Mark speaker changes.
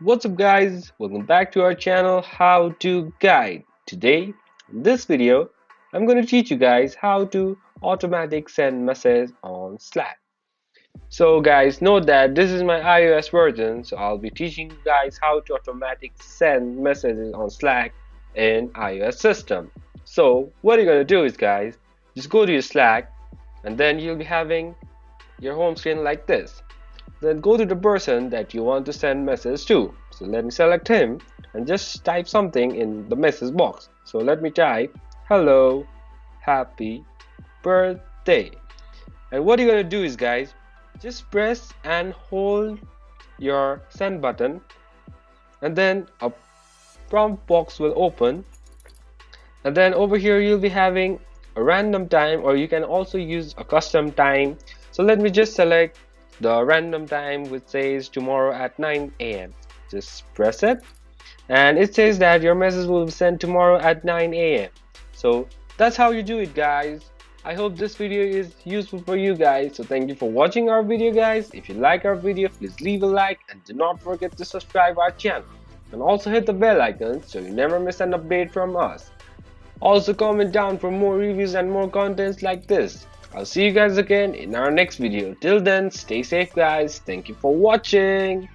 Speaker 1: What's up guys, welcome back to our channel How to Guide. Today in this video I'm going to teach you guys how to automatic send message on Slack. So guys, note that this is my iOS version, so I'll be teaching you guys how to automatic send messages on Slack in iOS system. So what you're going to do is guys, just go to your Slack and then you'll be having your home screen like this. Then go to the person that you want to send message to. So let me select him and just type something in the message box. So let me type hello, happy birthday. And what you're gonna do is guys, just press and hold your send button, and then a prompt box will open, and then over here you'll be having a random time, or you can also use a custom time. So let me just select the random time which says tomorrow at 9 a.m. Just press it and it says that your message will be sent tomorrow at 9 a.m. So that's how you do it guys. I hope this video is useful for you guys. So thank you for watching our video guys. If you like our video, please leave a like and do not forget to subscribe our channel, and also hit the bell icon so you never miss an update from us. Also comment down for more reviews and more contents like this. I'll see you guys again in our next video. Till then, stay safe guys. Thank you for watching.